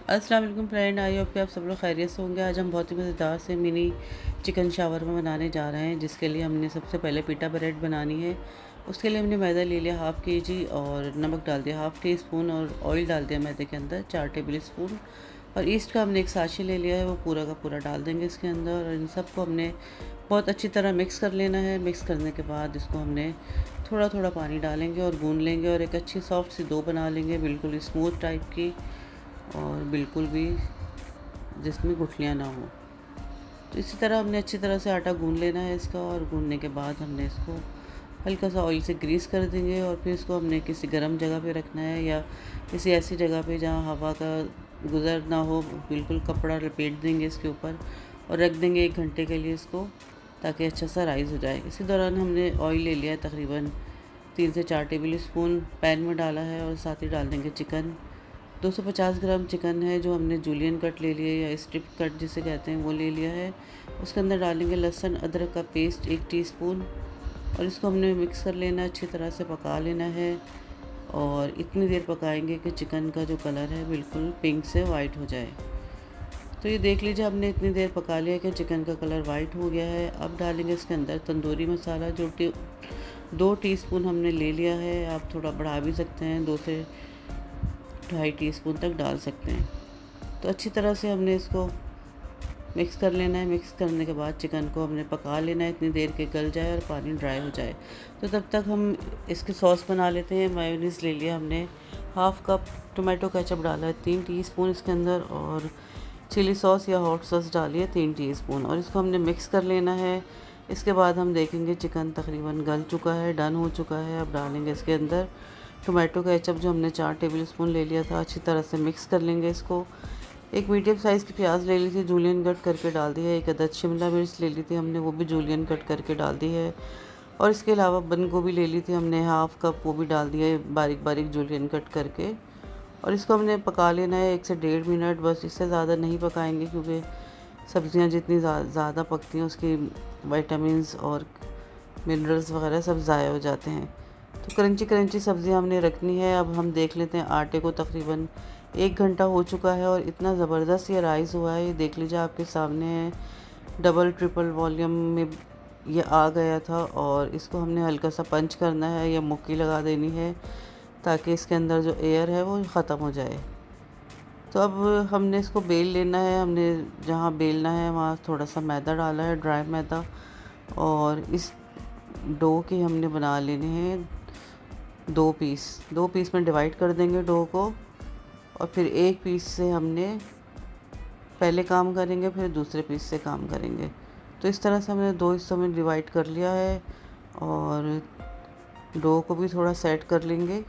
अस्सलाम वालेकुम friend, I hope कि आप सब लोग खैरियत से होंगे। आज हम बहुत ही मज़ेदार से मिनी चिकन शावरमा बनाने जा रहे हैं, जिसके लिए हमने सबसे पहले पिटा ब्रेड बनानी है। उसके लिए हमने मैदा ले लिया हाफ़ के जी और नमक डाल दिया हाफ़ टी स्पून और ऑयल डाल दिया मैदे के अंदर 4 टेबल स्पून। और ईस्ट का हमने एक साशे ले लिया है, वो पूरा का पूरा डाल देंगे इसके अंदर। और इन सबको हमने बहुत अच्छी तरह मिक्स कर लेना है। मिक्स करने के बाद इसको हमने थोड़ा थोड़ा पानी डालेंगे और गूँध लेंगे और एक अच्छी सॉफ्ट सी डो बना लेंगे, बिल्कुल स्मूथ टाइप की, और बिल्कुल भी जिसमें गुठलियाँ ना हो। तो इसी तरह हमने अच्छी तरह से आटा गूँध लेना है इसका। और गूँधने के बाद हमने इसको हल्का सा ऑयल से ग्रीस कर देंगे और फिर इसको हमने किसी गर्म जगह पे रखना है, या किसी ऐसी जगह पे जहाँ हवा का गुज़र ना हो। बिल्कुल कपड़ा लपेट देंगे इसके ऊपर और रख देंगे 1 घंटे के लिए इसको, ताकि अच्छा सा राइज़ हो जाए। इसी दौरान हमने ऑयल ले लिया है, तकरीबन 3 से 4 टेबल स्पून पैन में डाला है। और साथ ही डाल देंगे चिकन। 250 ग्राम चिकन है, जो हमने जूलियन कट ले लिया या स्ट्रिप कट जिसे कहते हैं, वो ले लिया है। उसके अंदर डालेंगे लहसुन अदरक का पेस्ट 1 टीस्पून, और इसको हमने मिक्स कर लेना, अच्छी तरह से पका लेना है। और इतनी देर पकाएंगे कि चिकन का जो कलर है बिल्कुल पिंक से वाइट हो जाए। तो ये देख लीजिए, हमने इतनी देर पका लिया कि चिकन का कलर वाइट हो गया है। अब डालेंगे इसके अंदर तंदूरी मसाला, जो 2 टीस्पून हमने ले लिया है। आप थोड़ा बढ़ा भी सकते हैं, 2 से 2.5 टीस्पून तक डाल सकते हैं। तो अच्छी तरह से हमने इसको मिक्स कर लेना है। मिक्स करने के बाद चिकन को हमने पका लेना है इतनी देर के गल जाए और पानी ड्राई हो जाए। तो तब तक हम इसकी सॉस बना लेते हैं। मायोनीज़ ले लिया हमने, हाफ़ कप टोमेटो केचप डाला है 3 टीस्पून इसके अंदर, और चिली सॉस या हॉट सॉस डाली है 3 टीस्पून, और इसको हमने मिक्स कर लेना है। इसके बाद हम देखेंगे चिकन तकरीबन गल चुका है, डन हो चुका है। अब डालेंगे इसके अंदर टोमेटो केचप, जो हमने 4 टेबल स्पून ले लिया था। अच्छी तरह से मिक्स कर लेंगे इसको। एक मीडियम साइज़ की प्याज ले ली थी, जूलियन कट करके डाल दी है। एक अदद शिमला मिर्च ले ली थी हमने, वो भी जूलियन कट करके डाल दी है। और इसके अलावा बंद गोभी ले ली थी हमने हाफ़ कप, वो भी डाल दिया है बारीक बारीक जूलियन कट करके। और इसको हमने पका लेना है 1 से 1.5 मिनट बस, इससे ज़्यादा नहीं पकाएंगे, क्योंकि सब्ज़ियाँ जितनी ज़्यादा पकती हैं उसकी विटामिन्स और मिनरल्स वगैरह सब ज़ाया हो जाते हैं। तो क्रंची क्रंची सब्ज़ियाँ हमने रखनी है। अब हम देख लेते हैं आटे को, तकरीबन 1 घंटा हो चुका है और इतना ज़बरदस्त ये राइस हुआ है। ये देख लीजिए, आपके सामने है। डबल ट्रिपल वॉल्यूम में ये आ गया था। और इसको हमने हल्का सा पंच करना है या मुक्की लगा देनी है, ताकि इसके अंदर जो एयर है वो ख़त्म हो जाए। तो अब हमने इसको बेल लेना है। हमने जहाँ बेलना है वहाँ थोड़ा सा मैदा डाला है, ड्राई मैदा। और इस डो के हमने बना लेने हैं 2 पीस में डिवाइड कर देंगे डो को। और फिर एक पीस से हमने पहले काम करेंगे, फिर दूसरे पीस से काम करेंगे। तो इस तरह से हमने 2 हिस्सों में डिवाइड कर लिया है। और डो को भी थोड़ा सेट कर लेंगे।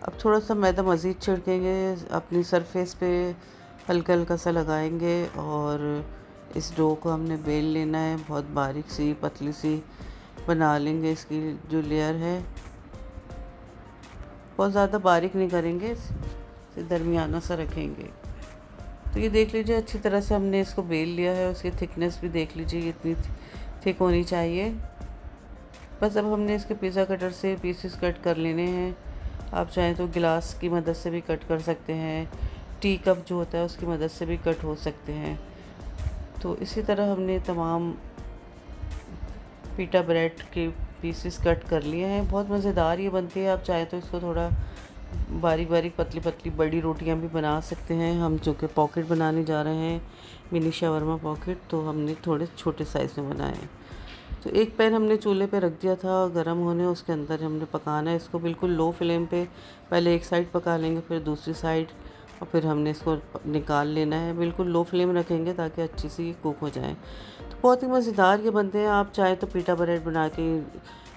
अब थोड़ा सा मैदा मज़ीद छिड़केंगे अपनी सरफेस पे, हल्का हल्का सा लगाएंगे। और इस डो को हमने बेल लेना है, बहुत बारीक सी पतली सी बना लेंगे। इसकी जो लेयर है बहुत ज़्यादा बारीक नहीं करेंगे, इसे दरमियाना सा रखेंगे। तो ये देख लीजिए, अच्छी तरह से हमने इसको बेल लिया है। उसकी थिकनेस भी देख लीजिए, इतनी थिक होनी चाहिए। बस अब हमने इसके पिज़्ज़ा कटर से पीसेस कट कर लेने हैं। आप चाहें तो गिलास की मदद से भी कट कर सकते हैं, टी कप जो होता है उसकी मदद से भी कट हो सकते हैं। तो इसी तरह हमने तमाम पीटा ब्रेड के पीसेस कट कर लिए हैं। बहुत मज़ेदार ये बनती है। आप चाहें तो इसको थोड़ा बारीक बारीक पतली पतली बड़ी रोटियां भी बना सकते हैं। हम जो कि पॉकेट बनाने जा रहे हैं, मिनी शावरमा पॉकेट, तो हमने थोड़े छोटे साइज़ में बनाए हैं। तो एक पैन हमने चूल्हे पे रख दिया था गरम होने, उसके अंदर हमने पकाना है इसको बिल्कुल लो फ्लेम पे। पहले एक साइड पका लेंगे, फिर दूसरी साइड, और फिर हमने इसको निकाल लेना है। बिल्कुल लो फ्लेम रखेंगे ताकि अच्छी सी कुक हो जाए। तो बहुत ही मज़ेदार ये बनते हैं। आप चाहे तो पीटा ब्रेड बना के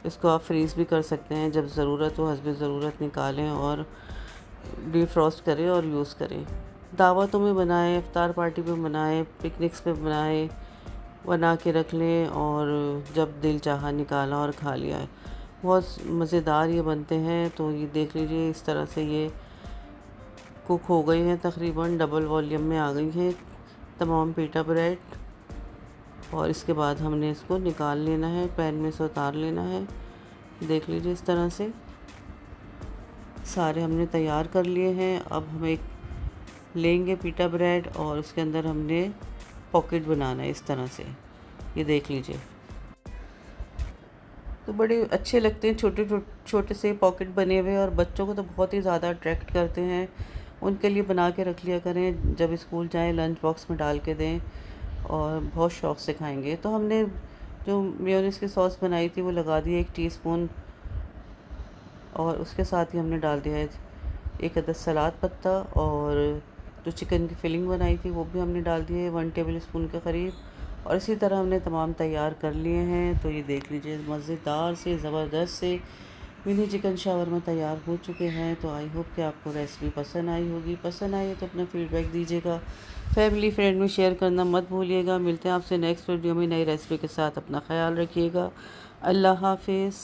इसको आप फ्रीज़ भी कर सकते हैं, जब ज़रूरत हो हस्ब ज़रूरत निकालें और डिफ्रॉस्ट करें और यूज़ करें। दावतों में बनाएं, इफ्तार पार्टी पे बनाएं, पिकनिक्स पे बनाएं, बना के रख लें और जब दिल चाहा निकाला और खा लिया है। बहुत मज़ेदार ये बनते हैं। तो ये देख लीजिए, इस तरह से ये कुक हो गई हैं, तकरीबन डबल वॉल्यूम में आ गई हैं तमाम पीटा ब्रेड। और इसके बाद हमने इसको निकाल लेना है, पैन में से उतार लेना है। देख लीजिए, इस तरह से सारे हमने तैयार कर लिए हैं। अब हम एक लेंगे पीटा ब्रेड और उसके अंदर हमने पॉकेट बनाना है इस तरह से, ये देख लीजिए। तो बड़े अच्छे लगते हैं छोटे छोटे से पॉकेट बने हुए, और बच्चों को तो बहुत ही ज़्यादा अट्रैक्ट करते हैं। उनके लिए बना के रख लिया करें, जब स्कूल जाएं लंच बॉक्स में डाल के दें और बहुत शौक़ से खाएंगे। तो हमने जो मेयोनीज़ की सॉस बनाई थी वो लगा दी 1 टीस्पून, और उसके साथ ही हमने डाल दिया है 1 अदद सलाद पत्ता, और जो चिकन की फिलिंग बनाई थी वो भी हमने डाल दी है 1 टेबल स्पून के करीब। और इसी तरह हमने तमाम तैयार कर लिए हैं। तो ये देख लीजिए, मज़ेदार से ज़बरदस्त से मिनी चिकन शावरमा तैयार हो चुके हैं। तो आई होप कि आपको रेसिपी पसंद आई होगी। पसंद आई है तो अपना फीडबैक दीजिएगा, फैमिली फ्रेंड में शेयर करना मत भूलिएगा। मिलते हैं आपसे नेक्स्ट वीडियो में नई रेसिपी के साथ। अपना ख्याल रखिएगा। अल्लाह हाफिज़।